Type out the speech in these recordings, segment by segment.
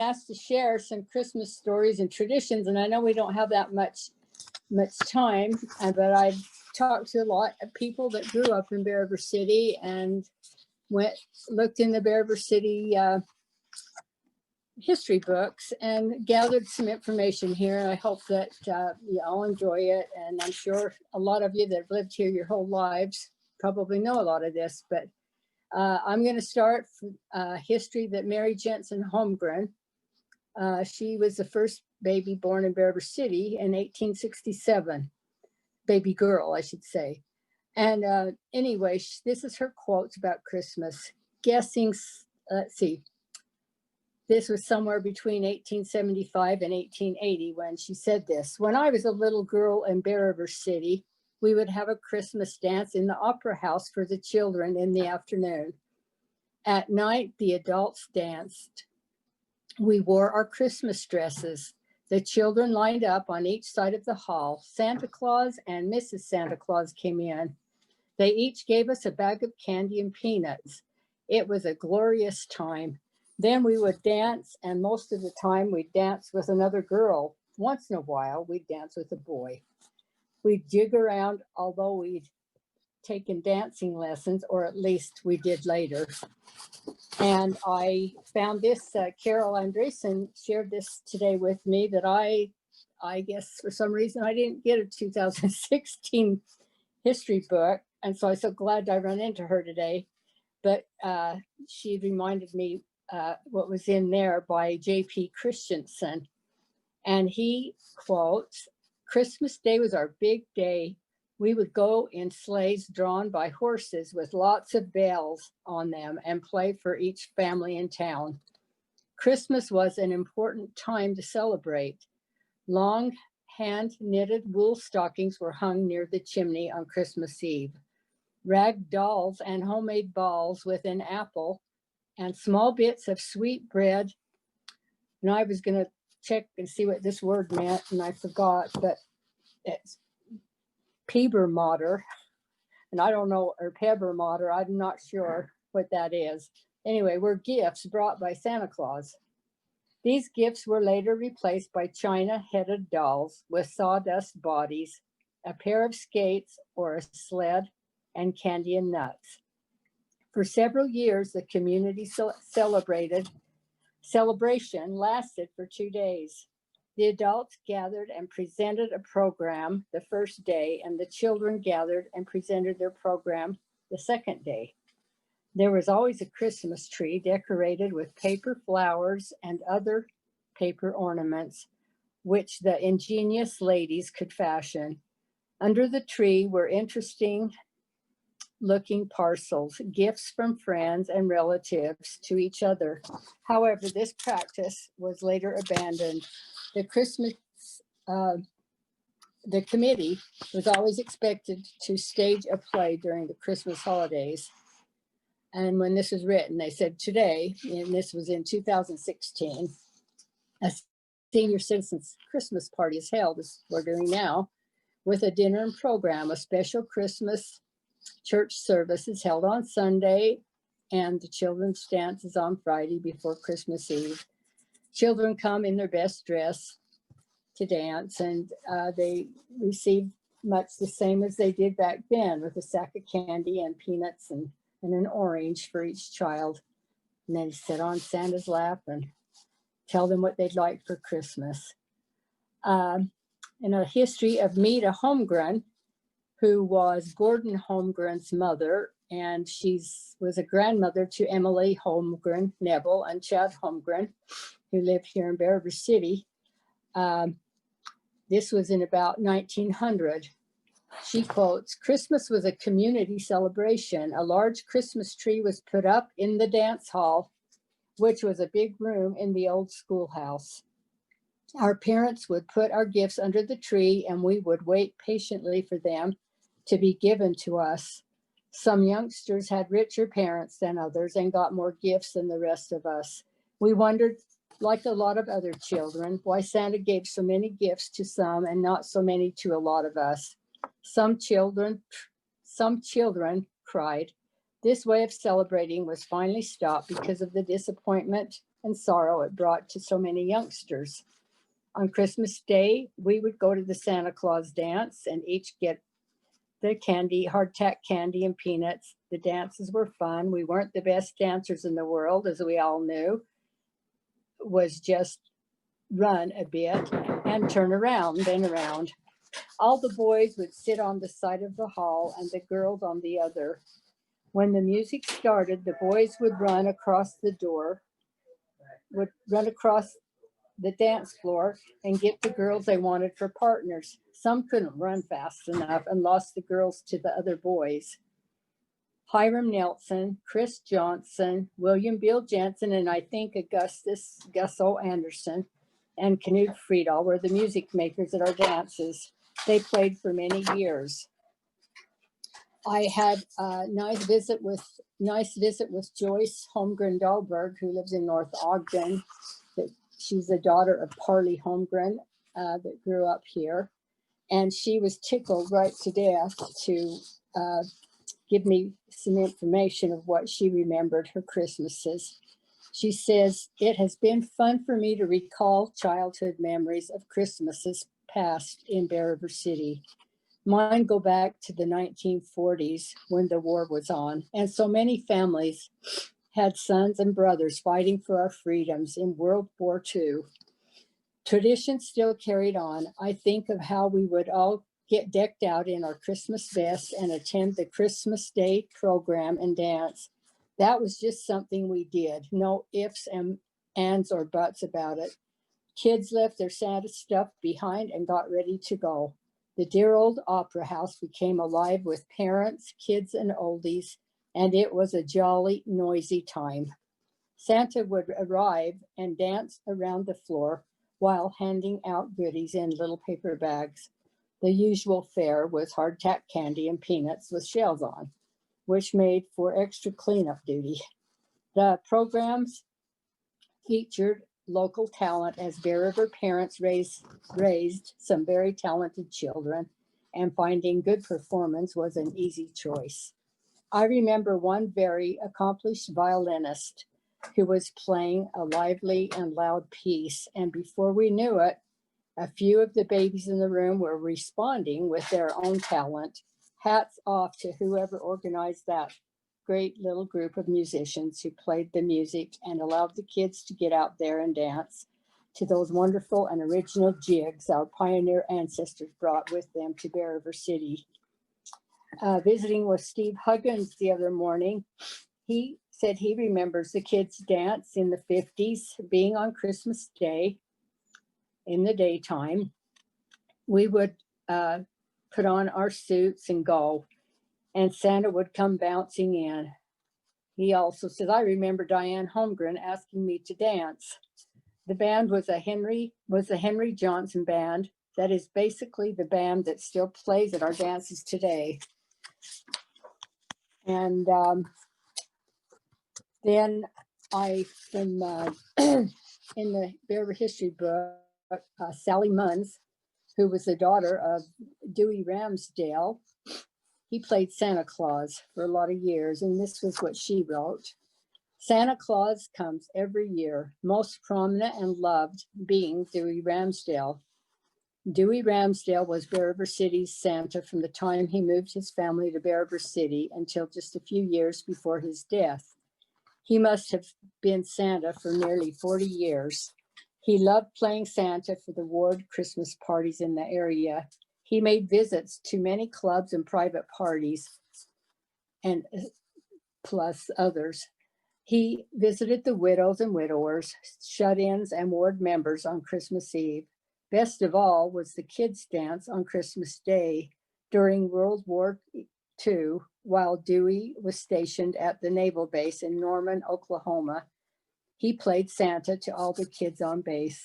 asked to share some Christmas stories and traditions, and I know we don't have that much time, but I've talked to a lot of people that grew up in Bear River City and looked in the Bear River City history books and gathered some information here. I hope that you all enjoy it, and I'm sure a lot of you that have lived here your whole lives probably know a lot of this, but I'm going to start history that Mary Jensen Holmgren. She was the first baby born in Bear River City in 1867, baby girl, I should say. And anyway, this is her quotes about Christmas. Guessing, let's see, this was somewhere between 1875 and 1880 when she said this. When I was a little girl in Bear River City, we would have a Christmas dance in the opera house for the children in the afternoon. At night, the adults danced. We wore our Christmas dresses. The children lined up on each side of the hall. Santa Claus and Mrs. Santa Claus came in. They each gave us a bag of candy and peanuts. It was a glorious time. Then we would dance, and most of the time we'd dance with another girl. Once in a while, we'd dance with a boy. We'd jig around, although we'd taken dancing lessons, or at least we did later. And I found this, Carol Andreessen shared this today with me, that I guess for some reason I didn't get a 2016 history book. And so I'm so glad I run into her today. But she reminded me what was in there by J.P. Christensen. And he quotes, "Christmas Day was our big day. We would go in sleighs drawn by horses with lots of bells on them and play for each family in town. Christmas was an important time to celebrate. Long hand-knitted wool stockings were hung near the chimney on Christmas Eve. Rag dolls and homemade balls with an apple and small bits of sweet bread." And I was going to check and see what this word meant, and I forgot, but it's Pebermater, and I don't know, or Pebermater, I'm not sure what that is. Anyway, were gifts brought by Santa Claus. These gifts were later replaced by china-headed dolls with sawdust bodies, a pair of skates or a sled, and candy and nuts. For several years, the community celebration lasted for 2 days. The adults gathered and presented a program the first day, and the children gathered and presented their program the second day. There was always a Christmas tree decorated with paper flowers and other paper ornaments, which the ingenious ladies could fashion. Under the tree were interesting looking parcels, gifts from friends and relatives to each other. However, this practice was later abandoned. The committee was always expected to stage a play during the Christmas holidays. And when this was written, they said today, and this was in 2016, a senior citizens Christmas party is held, as we're doing now, with a dinner and program. A special Christmas church service is held on Sunday, and the children's dance is on Friday before Christmas Eve. Children come in their best dress to dance, and they receive much the same as they did back then, with a sack of candy and peanuts and an orange for each child. And then sit on Santa's lap and tell them what they'd like for Christmas. In a history of Meta Holmgren, who was Gordon Holmgren's mother, and she was a grandmother to Emily Holmgren Neville and Chad Holmgren, who lived here in Bear River City. This was in about 1900. She quotes, "Christmas was a community celebration. A large Christmas tree was put up in the dance hall, which was a big room in the old schoolhouse. Our parents would put our gifts under the tree, and we would wait patiently for them to be given to us. Some youngsters had richer parents than others and got more gifts than the rest of us. We wondered, like a lot of other children, why Santa gave so many gifts to some and not so many to a lot of us. Some children cried. This way of celebrating was finally stopped because of the disappointment and sorrow it brought to so many youngsters. On Christmas Day, we would go to the Santa Claus dance and each get the candy, hardtack candy and peanuts. The dances were fun. We weren't the best dancers in the world, as we all knew. It was just run a bit and turn around, then around. All the boys would sit on the side of the hall and the girls on the other. When the music started, the boys would run across the door, would run across the dance floor and get the girls they wanted for partners. Some couldn't run fast enough and lost the girls to the other boys. Hiram Nelson, Chris Johnson, William Bill Jensen, and I think Augustus Gusso Anderson and Knut Friedel were the music makers at our dances. They played for many years. I had a nice visit with Joyce Holmgren Dahlberg, who lives in North Ogden. She's the daughter of Parley Holmgren that grew up here. And she was tickled right to death to give me some information of what she remembered her Christmases. She says, "It has been fun for me to recall childhood memories of Christmases past in Bear River City. Mine go back to the 1940s when the war was on, and so many families had sons and brothers fighting for our freedoms in World War II. Tradition still carried on. I think of how we would all get decked out in our Christmas best and attend the Christmas Day program and dance. That was just something we did. No ifs and ands or buts about it. Kids left their Santa stuff behind and got ready to go. The dear old opera house became alive with parents, kids, and oldies, and it was a jolly, noisy time. Santa would arrive and dance around the floor while handing out goodies in little paper bags. The usual fare was hardtack candy and peanuts with shells on, which made for extra cleanup duty. The programs featured local talent as Bear River parents raised some very talented children, and finding good performance was an easy choice. I remember one very accomplished violinist who was playing a lively and loud piece, and before we knew it, a few of the babies in the room were responding with their own talent. Hats off to whoever organized that great little group of musicians who played the music and allowed the kids to get out there and dance to those wonderful and original jigs our pioneer ancestors brought with them to Bear River City. Visiting with Steve Huggins the other morning, he said he remembers the kids' dance in the 50s being on Christmas Day in the daytime. We would put on our suits and go, and Santa would come bouncing in. He also says, I remember Diane Holmgren asking me to dance. The band was the Henry Johnson band. That is basically the band that still plays at our dances today. And then from in the Bear River history book, Sally Munns, who was the daughter of Dewey Ramsdale, he played Santa Claus for a lot of years, and this was what she wrote. Santa Claus comes every year, most prominent and loved being Dewey Ramsdale. Dewey Ramsdale was Bear River City's Santa from the time he moved his family to Bear River City until just a few years before his death. He must have been Santa for nearly 40 years. He loved playing Santa for the ward Christmas parties in the area. He made visits to many clubs and private parties, and plus others. He visited the widows and widowers, shut-ins, and ward members on Christmas Eve. Best of all was the kids' dance on Christmas Day during World War II, while Dewey was stationed at the naval base in Norman, Oklahoma. He played Santa to all the kids on base.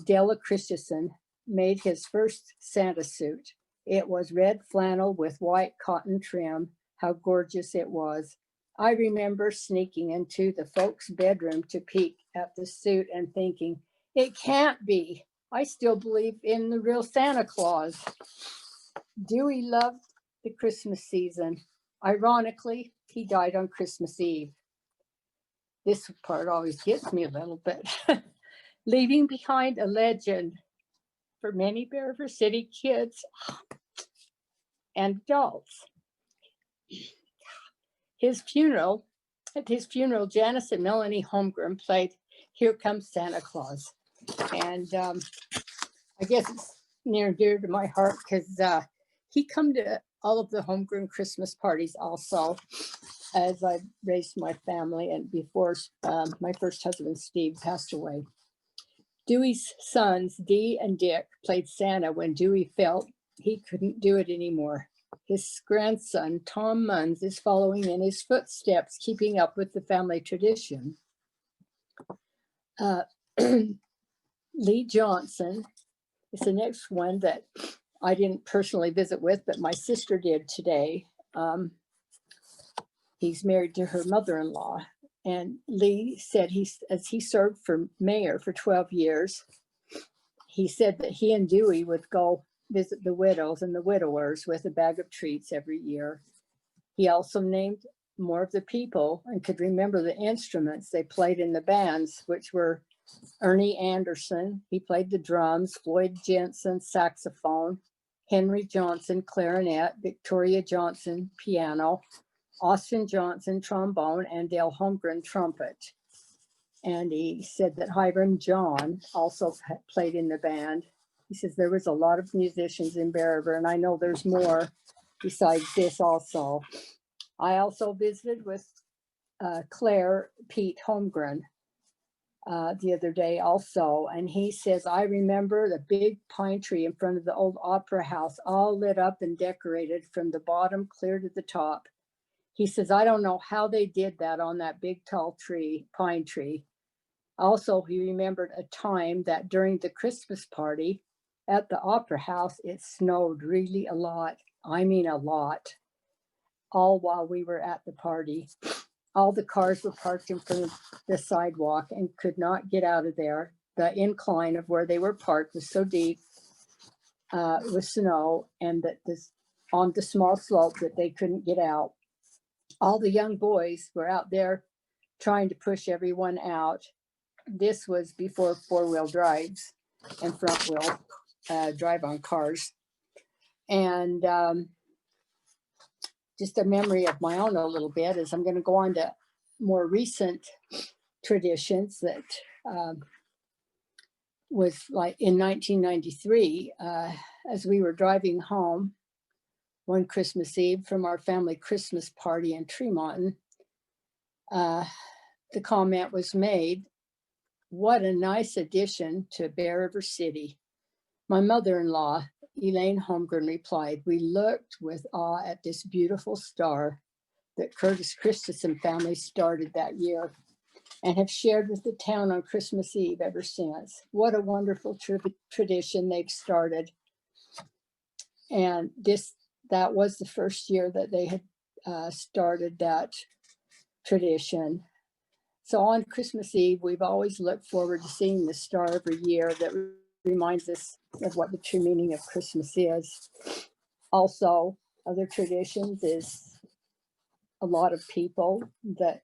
Della Christensen made his first Santa suit. It was red flannel with white cotton trim. How gorgeous it was. I remember sneaking into the folks' bedroom to peek at the suit and thinking, it can't be. I still believe in the real Santa Claus. Dewey loved the Christmas season. Ironically, he died on Christmas Eve. This part always gets me a little bit. Leaving behind a legend for many Bear River City kids and adults. At his funeral, Janice and Melanie Holmgren played Here Comes Santa Claus. And I guess it's near and dear to my heart because he come to all of the Holmgren Christmas parties also, as I raised my family and before my first husband, Steve, passed away. Dewey's sons, Dee and Dick, played Santa when Dewey felt he couldn't do it anymore. His grandson, Tom Munns, is following in his footsteps, keeping up with the family tradition. Lee Johnson is the next one that I didn't personally visit with, but my sister did today. He's married to her mother-in-law. And Lee said as he served for mayor for 12 years, he said that he and Dewey would go visit the widows and the widowers with a bag of treats every year. He also named more of the people and could remember the instruments they played in the bands, which were Ernie Anderson, he played the drums, Floyd Jensen, saxophone, Henry Johnson, clarinet, Victoria Johnson, piano, Austin Johnson, trombone, and Dale Holmgren, trumpet. And he said that Hiram John also played in the band. He says there was a lot of musicians in Bear River, and I know there's more besides this also. I also visited with Claire Pete Holmgren the other day also, and he says, I remember the big pine tree in front of the old opera house, all lit up and decorated from the bottom clear to the top. He says, I don't know how they did that on that big tall pine tree. Also, he remembered a time that during the Christmas party at the opera house, it snowed really a lot. I mean, a lot, all while we were at the party. All the cars were parked in front of the sidewalk and could not get out of there. The incline of where they were parked was so deep with snow, and that on the small slope that they couldn't get out. All the young boys were out there trying to push everyone out. This was before four-wheel drives and front-wheel drive-on cars. And just a memory of my own a little bit is I'm going to go on to more recent traditions that was like in 1993, as we were driving home one Christmas Eve from our family Christmas party in Tremont, the comment was made, what a nice addition to Bear River City. My mother-in-law, Elaine Holmgren, replied, we looked with awe at this beautiful star that Curtis Christensen family started that year and have shared with the town on Christmas Eve ever since. What a wonderful tradition they've started. And that was the first year that they had started that tradition. So on Christmas Eve, we've always looked forward to seeing the star every year that reminds us of what the true meaning of Christmas is. Also, other traditions is a lot of people that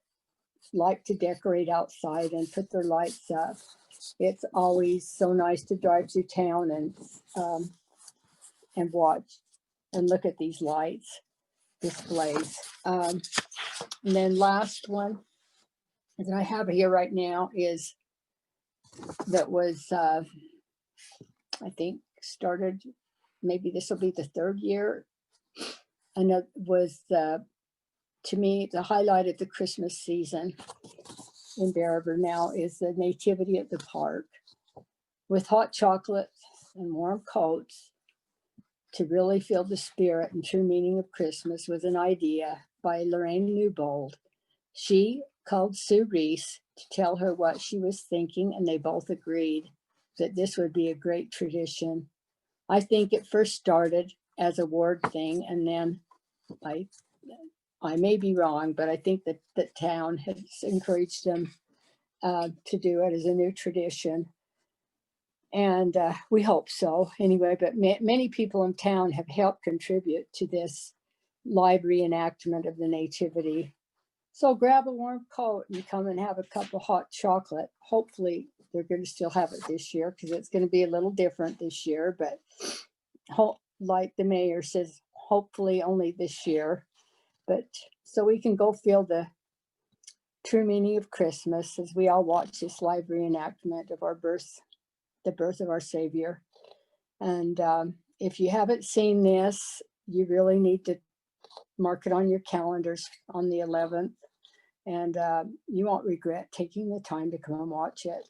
like to decorate outside and put their lights up. It's always so nice to drive through town and watch and look at these lights displays. And then last one that I have here right now is that was I think started, maybe this will be the third year, and it was to me the highlight of the Christmas season in Bear River now is the nativity at the park with hot chocolate and warm coats. To really feel the spirit and true meaning of Christmas was an idea by Lorraine Newbold. She called Sue Reese to tell her what she was thinking, and they both agreed that this would be a great tradition. I think it first started as a ward thing, and then I may be wrong, but I think that the town has encouraged them to do it as a new tradition. And we hope so anyway, but many people in town have helped contribute to this live reenactment of the Nativity. So grab a warm coat and come and have a cup of hot chocolate. Hopefully they're going to still have it this year because it's going to be a little different this year. But like the mayor says, hopefully only this year. But so we can go feel the true meaning of Christmas as we all watch this live reenactment of our birth, the birth of our Savior. And if you haven't seen this, you really need to mark it on your calendars on the 11th. And you won't regret taking the time to come and watch it.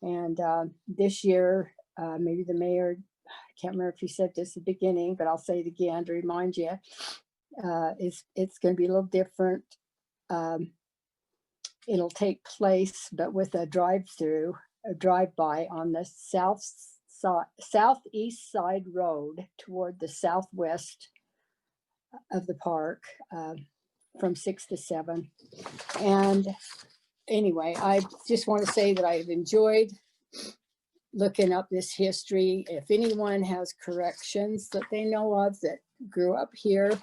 And this year, maybe the mayor, I can't remember if he said this at the beginning, but I'll say it again to remind you, it's going to be a little different. It'll take place, but with a drive-through, a drive-by on the southeast side road toward the southwest of the park from 6 to 7. And anyway, I just want to say that I've enjoyed looking up this history. If anyone has corrections that they know of that grew up here,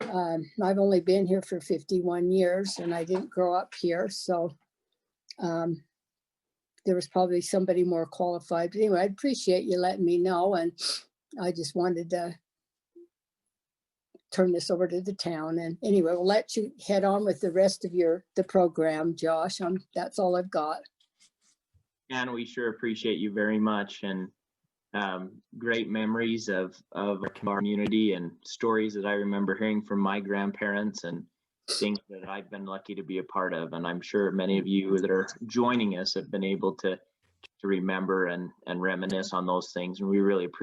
I've only been here for 51 years and I didn't grow up here. So there was probably somebody more qualified. But anyway, I appreciate you letting me know. And I just wanted to turn this over to the town. And anyway, we'll let you head on with the rest of the program, Josh. That's all I've got. And we sure appreciate you very much, and great memories of our community and stories that I remember hearing from my grandparents and things that I've been lucky to be a part of. And I'm sure many of you that are joining us have been able to remember and reminisce on those things. And we really appreciate